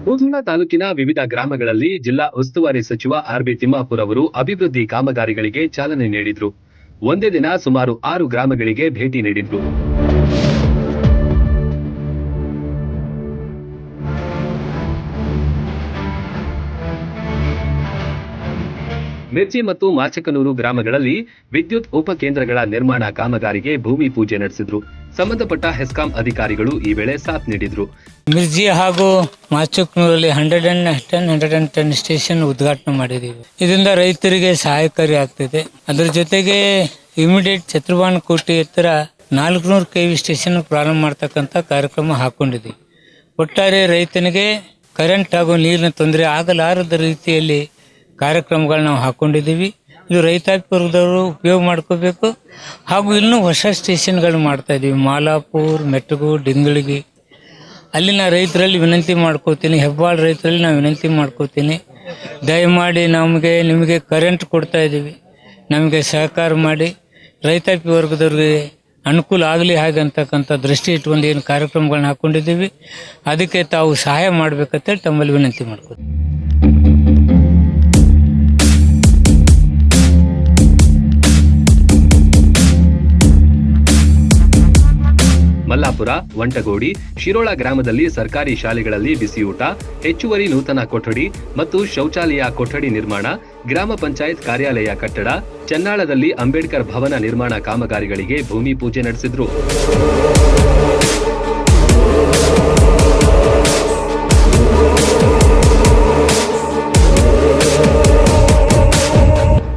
ಬೂದನ ತಾಲೂಕಿನ ವಿವಿಧ ಗ್ರಾಮಗಳಲ್ಲಿ ಜಿಲ್ಲಾ ಉಸ್ತುವಾರಿ ಸಚಿವ ಆರ್.ಬಿ. ತಿಮ್ಮಾಪುರ್ ಅವರು ಅಭಿವೃದ್ಧಿ ಕಾಮಗಾರಿಗಳಿಗೆ ಚಾಲನೆ ನೀಡಿದ್ರು. ಒಂದೇ ದಿನ ಸುಮಾರು 6 ಗ್ರಾಮಗಳಿಗೆ ಭೇಟಿ ನೀಡಿದ್ರು. ಮಿರ್ಚಿ ಮತ್ತು ಮಾಚಕನೂರು ಗ್ರಾಮಗಳಲ್ಲಿ ವಿದ್ಯುತ್ ಉಪಕೇಂದ್ರಗಳ ನಿರ್ಮಾಣ ಕಾಮಗಾರಿಗೆ ಭೂಮಿ ಪೂಜೆ ನಡೆಸಿದ್ರು. ಸಂಬಂಧಪಟ್ಟ ಹೆಸ್ಕಾಂ ಅಧಿಕಾರಿಗಳು ಈ ವೇಳೆ ಸಾಥ್ ನೀಡಿದ್ರು. ಮಿರ್ಜಿ ಹಾಗೂ ಮಾಚಕನೂರಲ್ಲಿ 110 ಸ್ಟೇಷನ್ ಉದ್ಘಾಟನೆ ಮಾಡಿದ್ದೀವಿ. ಇದರಿಂದ ರೈತರಿಗೆ ಸಹಾಯಕಾರಿ ಆಗ್ತಿದೆ. ಅದರ ಜೊತೆಗೆ ಇಮಿಡಿಯೇಟ್ ಛತ್ರಬಾಣಕೋಟೆ ಹತ್ತಿರ 400 kV ಸ್ಟೇಷನ್ ಪ್ರಾರಂಭ ಮಾಡ್ತಕ್ಕಂಥ ಕಾರ್ಯಕ್ರಮ ಹಾಕೊಂಡಿದ್ದೀವಿ. ಒಟ್ಟಾರೆ ರೈತನಿಗೆ ಕರೆಂಟ್ ಹಾಗೂ ನೀರಿನ ತೊಂದರೆ ಆಗಲಾರದ ರೀತಿಯಲ್ಲಿ ಕಾರ್ಯಕ್ರಮಗಳು ನಾವು ಹಾಕೊಂಡಿದ್ದೀವಿ. ಇದು ರೈತಾಪಿ ವರ್ಗದವರು ಉಪಯೋಗ ಮಾಡ್ಕೋಬೇಕು. ಹಾಗೂ ಇನ್ನೂ ಹೊಸ ಸ್ಟೇಷನ್ಗಳು ಮಾಡ್ತಾ ಇದ್ದೀವಿ. ಮಾಲಾಪುರ್, ಮೆಟ್ಟಗು, ಡಿಂಗಳಿಗೆ ಅಲ್ಲಿನ ರೈತರಲ್ಲಿ ವಿನಂತಿ ಮಾಡ್ಕೋತೀನಿ, ಹೆಬ್ಬಾಳ ರೈತರಲ್ಲಿ ನಾನು ವಿನಂತಿ ಮಾಡ್ಕೋತೀನಿ, ದಯಮಾಡಿ ನಿಮಗೆ ಕರೆಂಟ್ ಕೊಡ್ತಾ ಇದ್ದೀವಿ, ನಮಗೆ ಸಹಕಾರ ಮಾಡಿ ರೈತಾಪಿ ವರ್ಗದವ್ರಿಗೆ ಅನುಕೂಲ ಆಗಲಿ ಹಾಗೆ ಅಂತಕ್ಕಂಥ ದೃಷ್ಟಿ ಇಟ್ಕೊಂಡು ಏನು ಕಾರ್ಯಕ್ರಮಗಳನ್ನ ಹಾಕ್ಕೊಂಡಿದ್ದೀವಿ, ಅದಕ್ಕೆ ತಾವು ಸಹಾಯ ಮಾಡಬೇಕಂತೇಳಿ ತಮ್ಮಲ್ಲಿ ವಿನಂತಿ ಮಾಡ್ಕೋತೀನಿ. ಮಲ್ಲಾಪುರ, ವಂಟಗೋಡಿ, ಶಿರೋಳ ಗ್ರಾಮದಲ್ಲಿ ಸರ್ಕಾರಿ ಶಾಲೆಗಳಲ್ಲಿ ಬಿಸಿಯೂಟ, ಹೆಚ್ಚುವರಿ ನೂತನ ಕೊಠಡಿ ಮತ್ತು ಶೌಚಾಲಯ ಕೊಠಡಿ ನಿರ್ಮಾಣ, ಗ್ರಾಮ ಪಂಚಾಯತ್ ಕಾರ್ಯಾಲಯ ಕಟ್ಟಡ, ಚನ್ನಾಳದಲ್ಲಿ ಅಂಬೇಡ್ಕರ್ ಭವನ ನಿರ್ಮಾಣ ಕಾಮಗಾರಿಗಳಿಗೆ ಭೂಮಿ ಪೂಜೆ ನಡೆಸಿದ್ರು.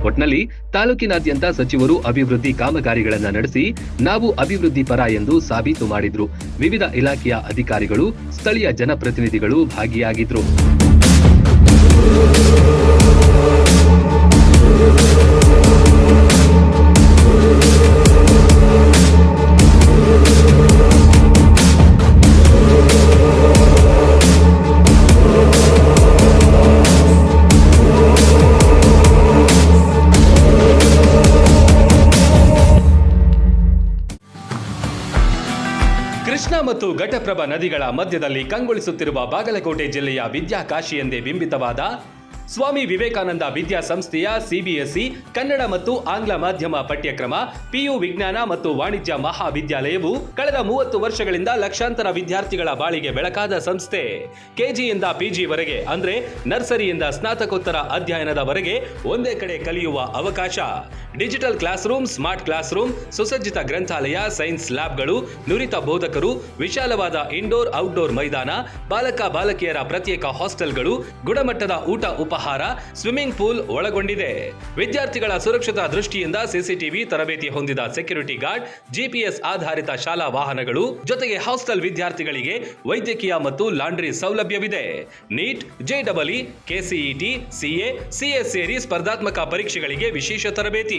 ಒಟ್ನಲ್ಲಿ ತಾಲೂಕಿನಾದ್ಯಂತ ಸಚಿವರು ಅಭಿವೃದ್ಧಿ ಕಾಮಗಾರಿಗಳನ್ನು ನಡೆಸಿ ನಾವು ಅಭಿವೃದ್ಧಿ ಪರ ಎಂದು ಸಾಬೀತು ಮಾಡಿದ್ರು. ವಿವಿಧ ಇಲಾಖೆಯ ಅಧಿಕಾರಿಗಳು, ಸ್ಥಳೀಯ ಜನಪ್ರತಿನಿಧಿಗಳು ಭಾಗಿಯಾಗಿದ್ರು. ಕೃಷ್ಣಾ ಮತ್ತು ಘಟಪ್ರಭಾ ನದಿಗಳ ಮಧ್ಯದಲ್ಲಿ ಕಂಗೊಳಿಸುತ್ತಿರುವ ಬಾಗಲಕೋಟೆ ಜಿಲ್ಲೆಯ ವಿದ್ಯಾಕಾಶಿ ಎಂದೇ ಬಿಂಬಿತವಾದ ಸ್ವಾಮಿ ವಿವೇಕಾನಂದ ವಿದ್ಯಾಸಂಸ್ಥೆಯ ಸಿಬಿಎಸ್ಇ ಕನ್ನಡ ಮತ್ತು ಆಂಗ್ಲ ಮಾಧ್ಯಮ ಪಠ್ಯಕ್ರಮ ಪಿಯು ವಿಜ್ಞಾನ ಮತ್ತು ವಾಣಿಜ್ಯ ಮಹಾವಿದ್ಯಾಲಯವು ಕಳೆದ 30 ವರ್ಷಗಳಿಂದ ಲಕ್ಷಾಂತರ ವಿದ್ಯಾರ್ಥಿಗಳ ಬಾಳಿಗೆ ಬೆಳಕಾದ ಸಂಸ್ಥೆ. ಕೆಜಿಯಿಂದ ಪಿಜಿವರೆಗೆ ಅಂದ್ರೆ ನರ್ಸರಿಯಿಂದ ಸ್ನಾತಕೋತ್ತರ ಅಧ್ಯಯನದವರೆಗೆ ಒಂದೇ ಕಡೆ ಕಲಿಯುವ ಅವಕಾಶ. Digital class room, smart class room, ಸುಸಜ್ಜಿತ ಗ್ರಂಥಾಲಯ, ಸೈನ್ಸ್ ಲ್ಯಾಬ್ಗಳು, ನುರಿತ ಬೋಧಕರು, ವಿಶಾಲವಾದ ಇಂಡೋರ್ ಔಟ್ಡೋರ್ ಮೈದಾನ, ಬಾಲಕ ಬಾಲಕಿಯರ ಪ್ರತ್ಯೇಕ ಹಾಸ್ಟೆಲ್ಗಳು, ಗುಣಮಟ್ಟದ ಊಟ ಉಪಹಾರ, ಸ್ವಿಮ್ಮಿಂಗ್ ಪೂಲ್ ಒಳಗೊಂಡಿದೆ. ವಿದ್ಯಾರ್ಥಿಗಳ ಸುರಕ್ಷತಾ ದೃಷ್ಟಿಯಿಂದ ಸಿಸಿಟಿವಿ, ತರಬೇತಿ ಹೊಂದಿದ ಸೆಕ್ಯೂರಿಟಿ ಗಾರ್ಡ್, ಜಿಪಿಎಸ್ ಆಧಾರಿತ ಶಾಲಾ ವಾಹನಗಳು, ಜೊತೆಗೆ ಹಾಸ್ಟೆಲ್ ವಿದ್ಯಾರ್ಥಿಗಳಿಗೆ ವೈದ್ಯಕೀಯ ಮತ್ತು ಲಾಂಡ್ರಿ ಸೌಲಭ್ಯವಿದೆ. ನೀಟ್, ಜೆಇಇ, ಕೆಸಿಇಟಿ, ಸಿಎ ಸೇರಿ ಸ್ಪರ್ಧಾತ್ಮಕ ಪರೀಕ್ಷೆಗಳಿಗೆ ವಿಶೇಷ ತರಬೇತಿ.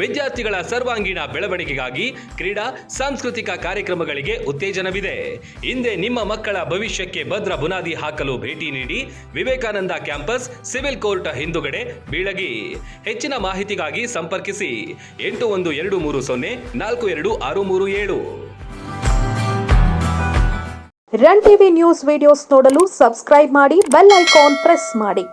ವಿದ್ಯಾರ್ಥಿಗಳ ಸರ್ವಾಂಗೀಣ ಬೆಳವಣಿಗೆಗಾಗಿ ಕ್ರೀಡಾ, ಸಾಂಸ್ಕೃತಿಕ ಕಾರ್ಯಕ್ರಮಗಳಿಗೆ ಉತ್ತೇಜನವಿದೆ. ಹಿಂದೆ ನಿಮ್ಮ ಮಕ್ಕಳ ಭವಿಷ್ಯಕ್ಕೆ ಭದ್ರ ಬುನಾದಿ ಹಾಕಲು ಭೇಟಿ ನೀಡಿ. ವಿವೇಕಾನಂದ ಕ್ಯಾಂಪಸ್, ಸಿವಿಲ್ ಕೋರ್ಟ್ ಹಿಂದುಗಡೆ, ಬೀಳಗಿ. ಹೆಚ್ಚಿನ ಮಾಹಿತಿಗಾಗಿ ಸಂಪರ್ಕಿಸಿ 8123042637. ರನ್ ಟಿವಿ ನ್ಯೂಸ್ ವಿಡಿಯೋಸ್ ನೋಡಲು ಸಬ್ಸ್ಕ್ರೈಬ್ ಮಾಡಿ, ಬೆಲ್ ಐಕಾನ್ ಪ್ರೆಸ್ ಮಾಡಿ.